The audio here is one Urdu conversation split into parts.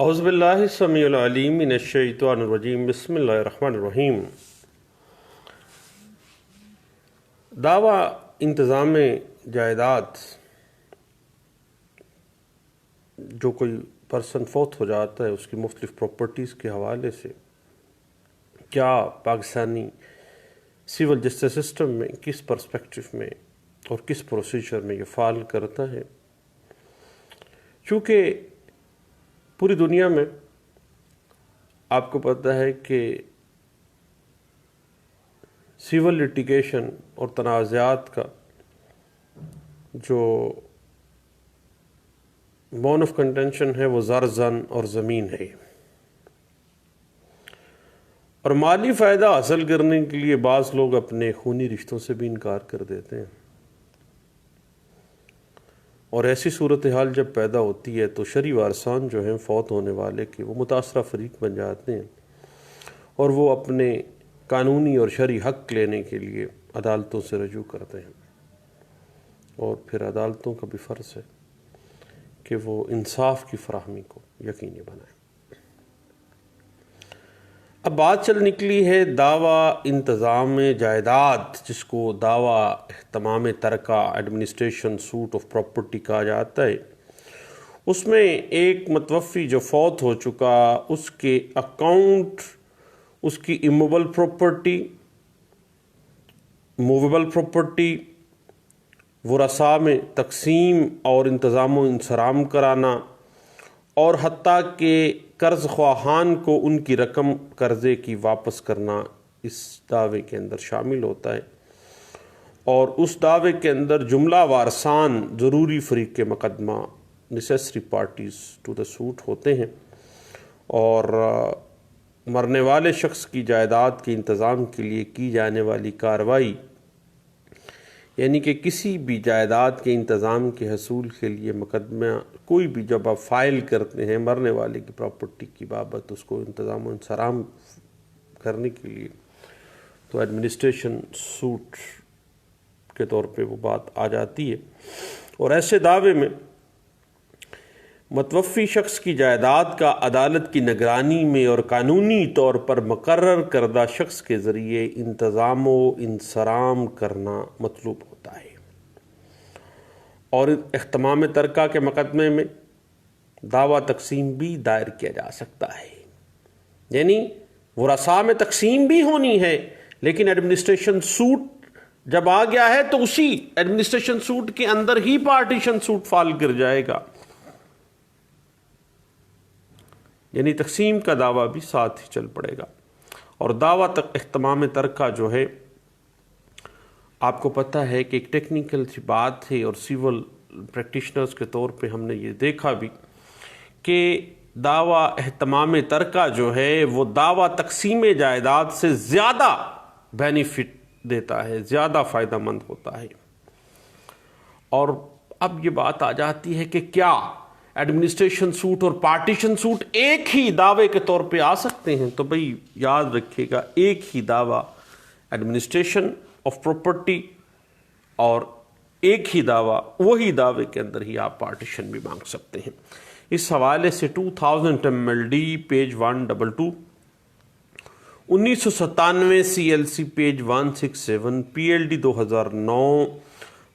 اعوذ باللہ السمیع العلیم من الشیطان الرجیم بسم اللہ الرحمن الرحیم۔ دعوی انتظام جائیداد، جو کوئی پرسن فوت ہو جاتا ہے اس کی مختلف پراپرٹیز کے حوالے سے کیا پاکستانی سول جسٹس سسٹم میں کس پرسپیکٹو میں اور کس پروسیجر میں یہ فال کرتا ہے؟ چونکہ پوری دنیا میں آپ کو پتہ ہے کہ سول لیٹیگیشن اور تنازعات کا جو بون آف کنٹینشن ہے وہ زر زن اور زمین ہے، اور مالی فائدہ حاصل کرنے کے لیے بعض لوگ اپنے خونی رشتوں سے بھی انکار کر دیتے ہیں، اور ایسی صورتحال جب پیدا ہوتی ہے تو شرعی وارثان جو ہیں فوت ہونے والے کے وہ متاثرہ فریق بن جاتے ہیں، اور وہ اپنے قانونی اور شرعی حق لینے کے لیے عدالتوں سے رجوع کرتے ہیں، اور پھر عدالتوں کا بھی فرض ہے کہ وہ انصاف کی فراہمی کو یقینی بنائیں۔ اب بات چل نکلی ہے دعویٰ انتظام جائیداد، جس کو دعویٰ اہتمام ترکہ ایڈمنسٹریشن سوٹ آف پراپرٹی کہا جاتا ہے۔ اس میں ایک متوفی جو فوت ہو چکا، اس کے اکاؤنٹ، اس کی امویبل پراپرٹی، موویبل پراپرٹی، ورثاء میں تقسیم اور انتظام و انصرام کرانا، اور حتیٰ کہ قرض خواہان کو ان کی رقم قرضے کی واپس کرنا اس دعوے کے اندر شامل ہوتا ہے، اور اس دعوے کے اندر جملہ وارثان ضروری فریق مقدمہ necessary parties to the suit ہوتے ہیں، اور مرنے والے شخص کی جائیداد کے انتظام کے لیے کی جانے والی کارروائی، یعنی کہ کسی بھی جائیداد کے انتظام کے حصول کے لیے مقدمہ کوئی بھی جب آپ فائل کرتے ہیں مرنے والے کی پراپرٹی کی بابت اس کو انتظام و انصرام کرنے کے لیے، تو ایڈمنسٹریشن سوٹ کے طور پہ وہ بات آ جاتی ہے۔ اور ایسے دعوے میں متوفی شخص کی جائیداد کا عدالت کی نگرانی میں اور قانونی طور پر مقرر کردہ شخص کے ذریعے انتظام و انصرام کرنا مطلوب ہوتا ہے، اور اہتمام ترکہ کے مقدمے میں دعویٰ تقسیم بھی دائر کیا جا سکتا ہے، یعنی ورثاء میں تقسیم بھی ہونی ہے، لیکن ایڈمنسٹریشن سوٹ جب آ گیا ہے تو اسی ایڈمنسٹریشن سوٹ کے اندر ہی پارٹیشن سوٹ فال کر جائے گا، یعنی تقسیم کا دعویٰ بھی ساتھ ہی چل پڑے گا۔ اور دعویٰ اہتمام ترکہ جو ہے آپ کو پتہ ہے کہ ایک ٹیکنیکل سی بات ہے، اور سیول پریکٹیشنرز کے طور پہ ہم نے یہ دیکھا بھی کہ دعویٰ اہتمام ترکہ جو ہے وہ دعویٰ تقسیم جائیداد سے زیادہ بینیفٹ دیتا ہے، زیادہ فائدہ مند ہوتا ہے۔ اور اب یہ بات آ جاتی ہے کہ کیا ایڈمنسٹریشن سوٹ اور پارٹیشن سوٹ ایک ہی دعوے کے طور پہ آ سکتے ہیں؟ تو بھئی یاد رکھیے گا، ایک ہی دعویٰ ایڈمنسٹریشن آف پراپرٹی، اور ایک ہی دعویٰ وہی دعوے کے اندر ہی آپ پارٹیشن بھی مانگ سکتے ہیں۔ اس حوالے سے 2000 MLD page 122، 1997 CLC page 167، PLD 2009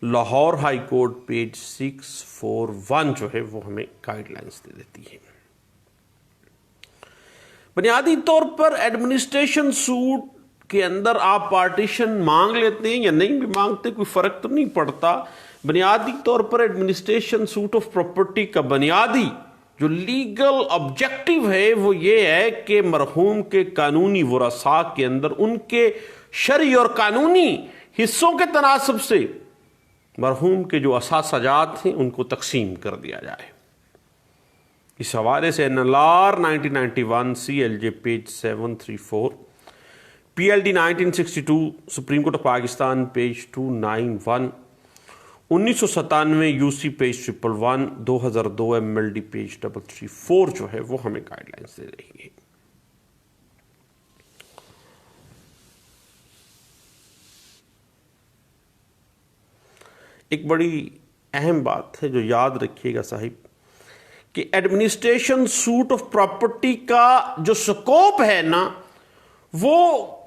Lahore high court page 641 جو ہے وہ ہمیں گائیڈ لائنز دے دیتی ہے۔ بنیادی طور پر ایڈمنسٹریشن سوٹ کے اندر آپ پارٹیشن مانگ لیتے ہیں یا نہیں بھی مانگتے، کوئی فرق تو نہیں پڑتا۔ بنیادی طور پر ایڈمنسٹریشن سوٹ آف پراپرٹی کا بنیادی جو لیگل آبجیکٹو ہے وہ یہ ہے کہ مرحوم کے قانونی ورثاء کے اندر ان کے شرعی اور قانونی حصوں کے تناسب سے مرحوم کے جو اثاثہ جات ہیں ان کو تقسیم کر دیا جائے۔ اس حوالے سے NLR 1991 CLJ page 734، PLD 1962 supreme court of Pakistan page 291، 1997 UC page 111، 2002 MLD page 334 جو ہے وہ ہمیں گائیڈ لائنز دے رہی ہے۔ ایک بڑی اہم بات ہے جو یاد رکھیے گا صاحب، کہ ایڈمنسٹریشن سوٹ آف پراپرٹی کا جو سکوپ ہے نا وہ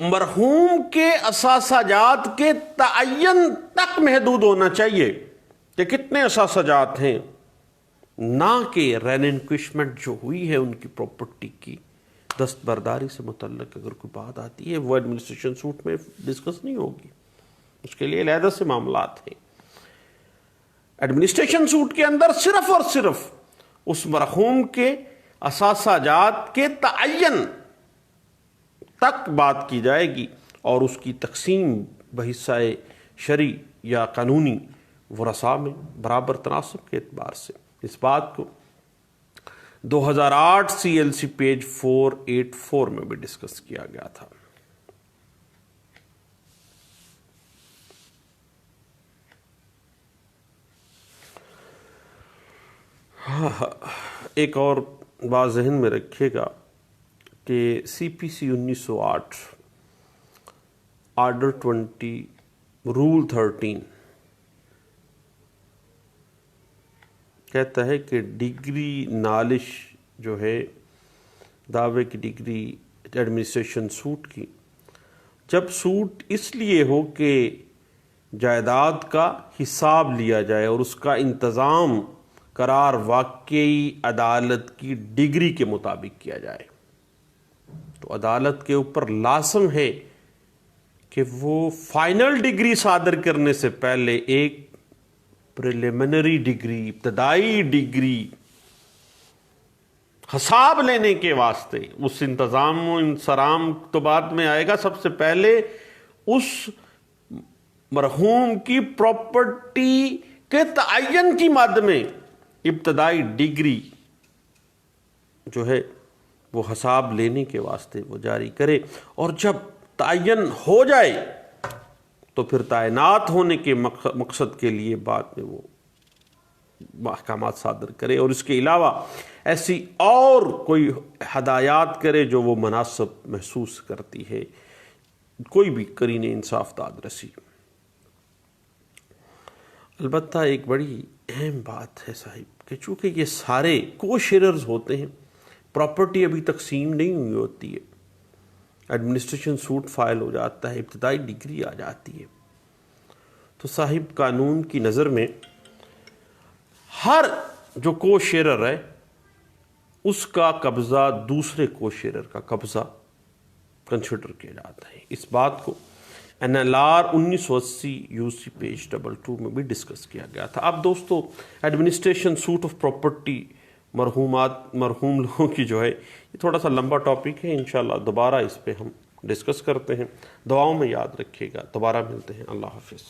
مرحوم کے اثاثہ جات کے تعین تک محدود ہونا چاہیے کہ کتنے اثاثہ جات ہیں، نہ کہ ریننکوشمنٹ جو ہوئی ہے ان کی پراپرٹی کی دستبرداری سے متعلق اگر کوئی بات آتی ہے وہ ایڈمنسٹریشن سوٹ میں ڈسکس نہیں ہوگی، اس کے لیے علیحدہ سے معاملات ہیں۔ ایڈمنسٹریشن سوٹ کے اندر صرف اور صرف اس مرحوم کے اثاثہ جات کے تعین تک بات کی جائے گی اور اس کی تقسیم بحصہ شرعی یا قانونی ورثاء میں برابر تناسب کے اعتبار سے۔ اس بات کو 2008 CLC پیج 484 میں بھی ڈسکس کیا گیا تھا۔ ایک اور بات ذہن میں رکھیے گا کہ CPC 1908 آرڈر 20 رول 13 کہتا ہے کہ ڈگری نالش جو ہے دعوے کی ڈگری ایڈمنسٹریشن سوٹ کی، جب سوٹ اس لیے ہو کہ جائیداد کا حساب لیا جائے اور اس کا انتظام قرار واقعی عدالت کی ڈگری کے مطابق کیا جائے، تو عدالت کے اوپر لازم ہے کہ وہ فائنل ڈگری صادر کرنے سے پہلے ایک پریلیمنری ڈگری، ابتدائی ڈگری حساب لینے کے واسطے، اس انتظام و انصرام تو بعد میں آئے گا، سب سے پہلے اس مرحوم کی پراپرٹی کے تعین کی مد میں ابتدائی ڈگری جو ہے وہ حساب لینے کے واسطے وہ جاری کرے، اور جب تعین ہو جائے تو پھر تعینات ہونے کے مقصد کے لیے بعد میں وہ احکامات صادر کرے، اور اس کے علاوہ ایسی اور کوئی ہدایات کرے جو وہ مناسب محسوس کرتی ہے کوئی بھی قرین انصاف داد رسی۔ البتہ ایک بڑی اہم بات ہے صاحب کہ چونکہ یہ سارے کو شیئرز ہوتے ہیں، پراپرٹی ابھی تقسیم نہیں ہوئی ہوتی ہے، ایڈمنسٹریشن سوٹ فائل ہو جاتا ہے، ابتدائی ڈگری آ جاتی ہے، تو صاحب قانون کی نظر میں ہر جو کو شیئرر ہے اس کا قبضہ دوسرے کو شیئرر کا قبضہ کنسیڈر کیا جاتا ہے۔ اس بات کو NLR 1980 UC پیج 22 میں بھی ڈسکس کیا گیا تھا۔ اب دوستو ایڈمنسٹریشن سوٹ آف پراپرٹی مرحوم لوگوں کی جو ہے یہ تھوڑا سا لمبا ٹاپک ہے، انشاءاللہ دوبارہ اس پہ ہم ڈسکس کرتے ہیں۔ دعاؤں میں یاد رکھیے گا، دوبارہ ملتے ہیں، اللہ حافظ۔